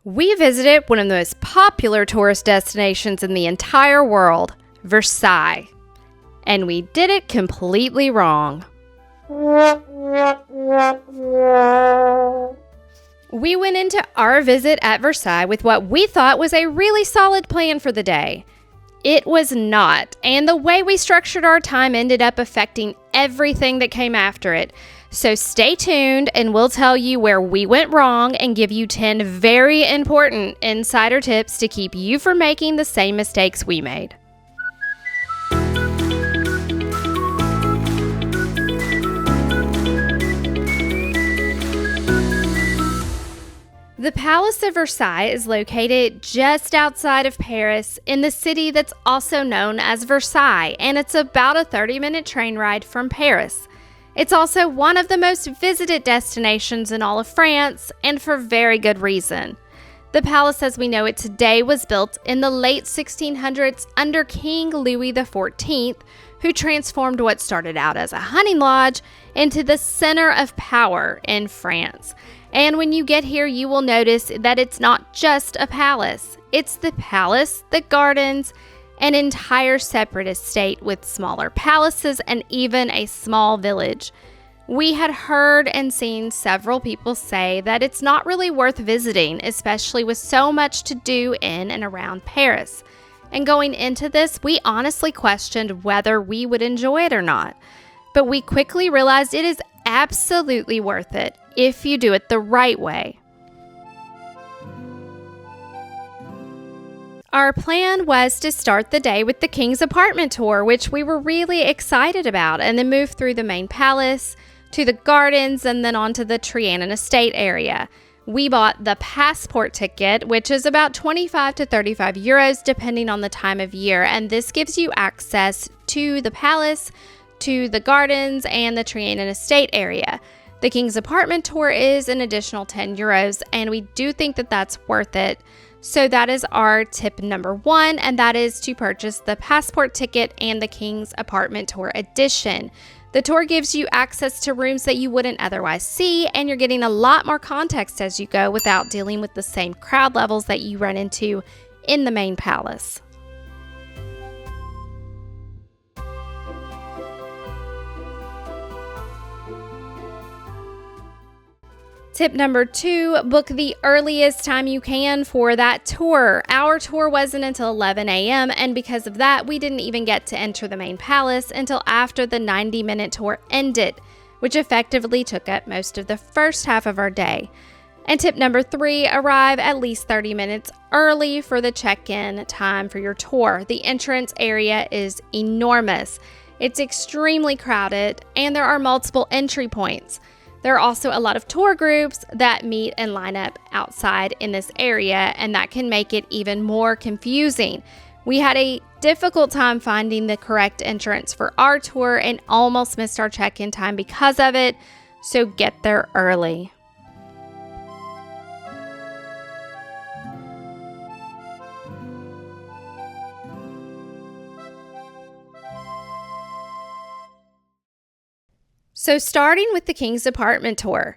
We visited one of the most popular tourist destinations in the entire world, Versailles. And we did it completely wrong. We went into our visit at Versailles with what we thought was a really solid plan for the day. It was not, and the way we structured our time ended up affecting everything that came after it. So stay tuned and we'll tell you where we went wrong and give you 10 very important insider tips to keep you from making the same mistakes we made. The Palace of Versailles is located just outside of Paris in the city that's also known as Versailles, and it's about a 30-minute train ride from Paris. It's also one of the most visited destinations in all of France, and for very good reason. The palace as we know it today was built in the late 1600s under King Louis XIV, who transformed what started out as a hunting lodge into the center of power in France. And when you get here, you will notice that it's not just a palace. It's the palace, the gardens, an entire separate estate with smaller palaces and even a small village. We had heard and seen several people say that it's not really worth visiting, especially with so much to do in and around Paris. And going into this, we honestly questioned whether we would enjoy it or not. But we quickly realized it is absolutely worth it if you do it the right way. Our plan was to start the day with the King's apartment tour, which we were really excited about, and then move through the main palace to the gardens and then on to the Trianon estate area. We bought the passport ticket, which is about 25 to 35 euros depending on the time of year, and this gives you access to the palace, to the gardens, and the Trianon estate area. The King's apartment tour is an additional 10 euros, and we do think that that's worth it. So that is our tip number 1, and that is to purchase the passport ticket and the King's apartment tour edition. The tour gives you access to rooms that you wouldn't otherwise see, and you're getting a lot more context as you go without dealing with the same crowd levels that you run into in the main palace. Tip number 2, book the earliest time you can for that tour. Our tour wasn't until 11 a.m. and because of that, we didn't even get to enter the main palace until after the 90-minute tour ended, which effectively took up most of the first half of our day. And tip number 3, arrive at least 30 minutes early for the check-in time for your tour. The entrance area is enormous. It's extremely crowded, and there are multiple entry points. There are also a lot of tour groups that meet and line up outside in this area, and that can make it even more confusing. We had a difficult time finding the correct entrance for our tour and almost missed our check-in time because of it, so get there early. So starting with the King's apartment tour,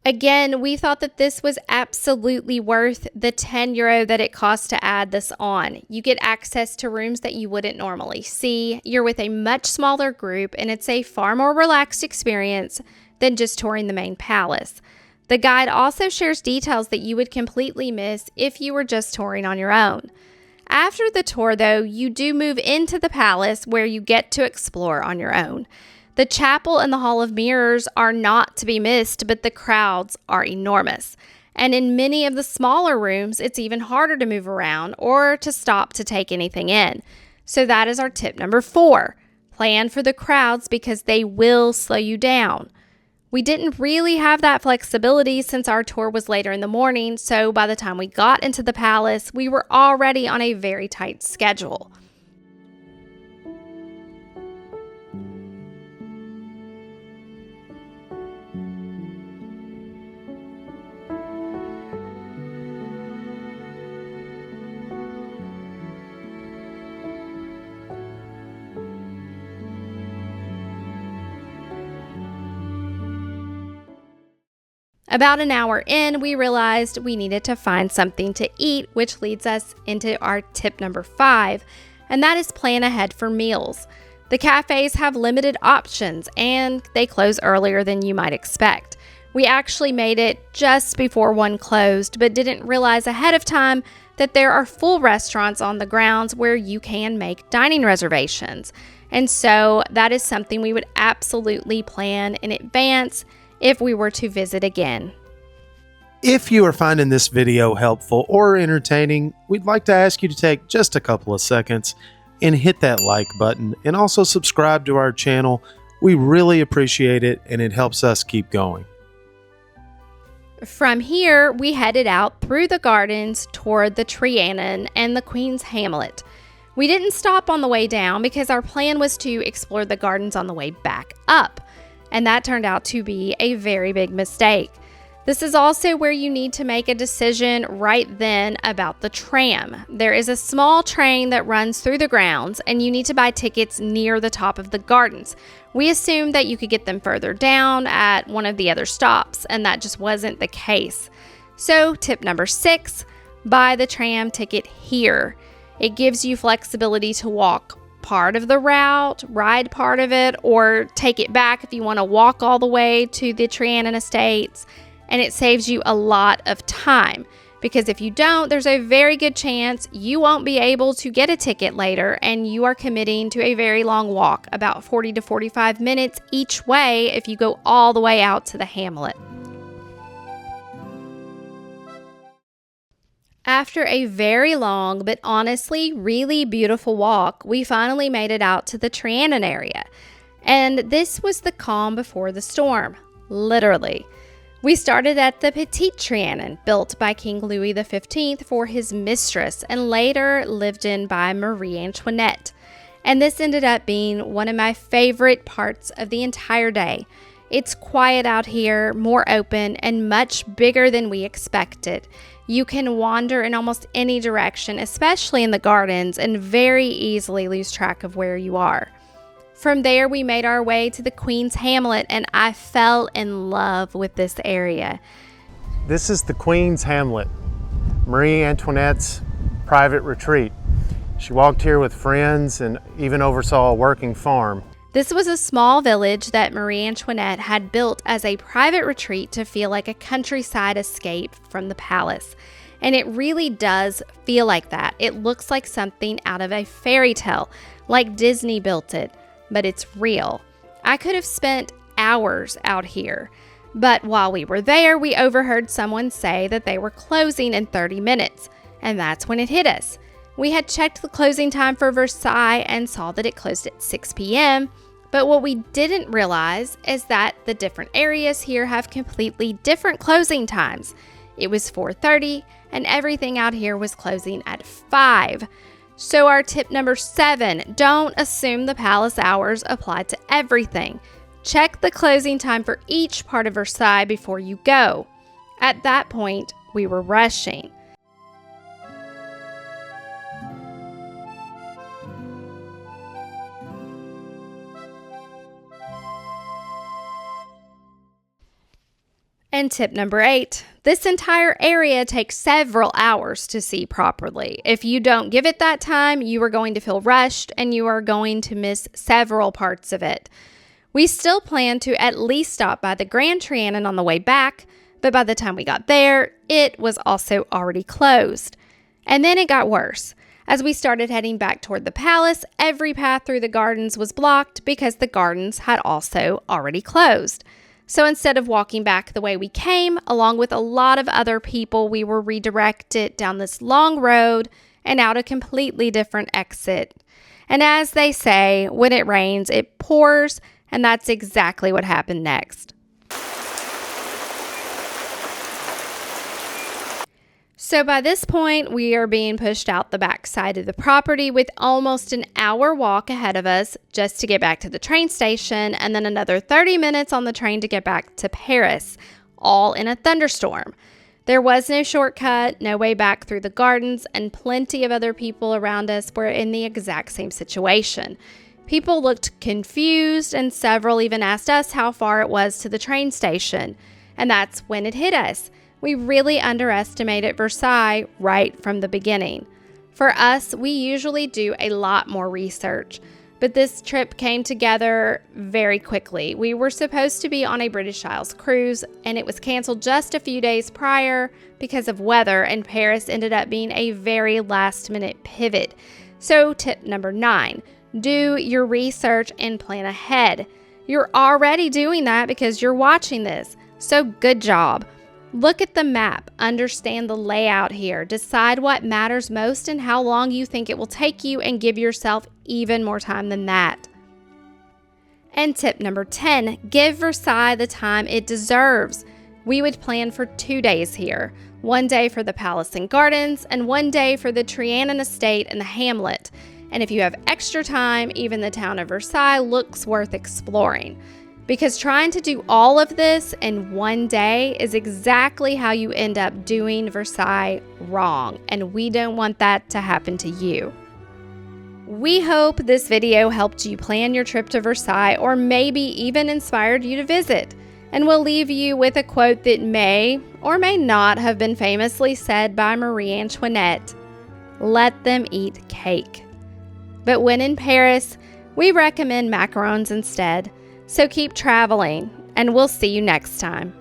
again, we thought that this was absolutely worth the 10 euro that it costs to add this on. You get access to rooms that you wouldn't normally see. You're with a much smaller group, and it's a far more relaxed experience than just touring the main palace. The guide also shares details that you would completely miss if you were just touring on your own. After the tour, though, you do move into the palace where you get to explore on your own. The chapel and the Hall of Mirrors are not to be missed, but the crowds are enormous. And in many of the smaller rooms, it's even harder to move around or to stop to take anything in. So that is our tip number 4. Plan for the crowds because they will slow you down. We didn't really have that flexibility since our tour was later in the morning, so by the time we got into the palace, we were already on a very tight schedule. About an hour in, we realized we needed to find something to eat, which leads us into our tip number 5, and that is plan ahead for meals. The cafes have limited options and they close earlier than you might expect. We actually made it just before one closed, but didn't realize ahead of time that there are full restaurants on the grounds where you can make dining reservations. And so that is something we would absolutely plan in advance if we were to visit again. If you are finding this video helpful or entertaining, we'd like to ask you to take just a couple of seconds and hit that like button, and also subscribe to our channel. We really appreciate it, and it helps us keep going. From here, we headed out through the gardens toward the Trianon and the Queen's Hamlet. We didn't stop on the way down because our plan was to explore the gardens on the way back up, and that turned out to be a very big mistake. This is also where you need to make a decision right then about the tram. There is a small train that runs through the grounds, and you need to buy tickets near the top of the gardens. We assumed that you could get them further down at one of the other stops, and that just wasn't the case. So, tip number 6, buy the tram ticket here. It gives you flexibility to walk part of the route, ride part of it, or take it back if you want to walk all the way to the Trianon Estates. And it saves you a lot of time, because if you don't, there's a very good chance you won't be able to get a ticket later, and you are committing to a very long walk, about 40 to 45 minutes each way if you go all the way out to the hamlet. After a very long but honestly really beautiful walk, we finally made it out to the Trianon area. And this was the calm before the storm, literally. We started at the Petite Trianon, built by King Louis XV for his mistress and later lived in by Marie Antoinette. And this ended up being one of my favorite parts of the entire day. It's quiet out here, more open, and much bigger than we expected. You can wander in almost any direction, especially in the gardens, and very easily lose track of where you are. From there, we made our way to the Queen's Hamlet, and I fell in love with this area. This is the Queen's Hamlet, Marie Antoinette's private retreat. She walked here with friends and even oversaw a working farm. This was a small village that Marie Antoinette had built as a private retreat to feel like a countryside escape from the palace. And it really does feel like that. It looks like something out of a fairy tale, like Disney built it. But it's real. I could have spent hours out here, but while we were there, we overheard someone say that they were closing in 30 minutes, and that's when it hit us. We had checked the closing time for Versailles and saw that it closed at 6 p.m., but what we didn't realize is that the different areas here have completely different closing times. It was 4:30, and everything out here was closing at 5. So our tip number 7, don't assume the palace hours apply to everything. Check the closing time for each part of Versailles before you go. At that point, we were rushing. And tip number 8, this entire area takes several hours to see properly. If you don't give it that time, you are going to feel rushed and you are going to miss several parts of it. We still plan to at least stop by the Grand Trianon on the way back, but by the time we got there, it was also already closed. And then it got worse. As we started heading back toward the palace, every path through the gardens was blocked because the gardens had also already closed. So instead of walking back the way we came, along with a lot of other people, we were redirected down this long road and out a completely different exit. And as they say, when it rains, it pours, and that's exactly what happened next. So by this point, we are being pushed out the back side of the property with almost an hour walk ahead of us just to get back to the train station, and then another 30 minutes on the train to get back to Paris, all in a thunderstorm. There was no shortcut, no way back through the gardens, and plenty of other people around us were in the exact same situation. People looked confused, and several even asked us how far it was to the train station. And that's when it hit us. We really underestimated Versailles right from the beginning. For us, we usually do a lot more research, but this trip came together very quickly. We were supposed to be on a British Isles cruise, and it was canceled just a few days prior because of weather, and Paris ended up being a very last-minute pivot. So tip number 9, do your research and plan ahead. You're already doing that because you're watching this, so good job. Look at the map, understand the layout here, decide what matters most and how long you think it will take you, and give yourself even more time than that. And tip number 10, give Versailles the time it deserves. We would plan for 2 days here, 1 day for the palace and gardens, and 1 day for the Trianon estate and the hamlet. And if you have extra time, even the town of Versailles looks worth exploring. Because trying to do all of this in 1 day is exactly how you end up doing Versailles wrong, and we don't want that to happen to you. We hope this video helped you plan your trip to Versailles, or maybe even inspired you to visit. And we'll leave you with a quote that may or may not have been famously said by Marie Antoinette: "Let them eat cake." But when in Paris, we recommend macarons instead. So keep traveling, and we'll see you next time.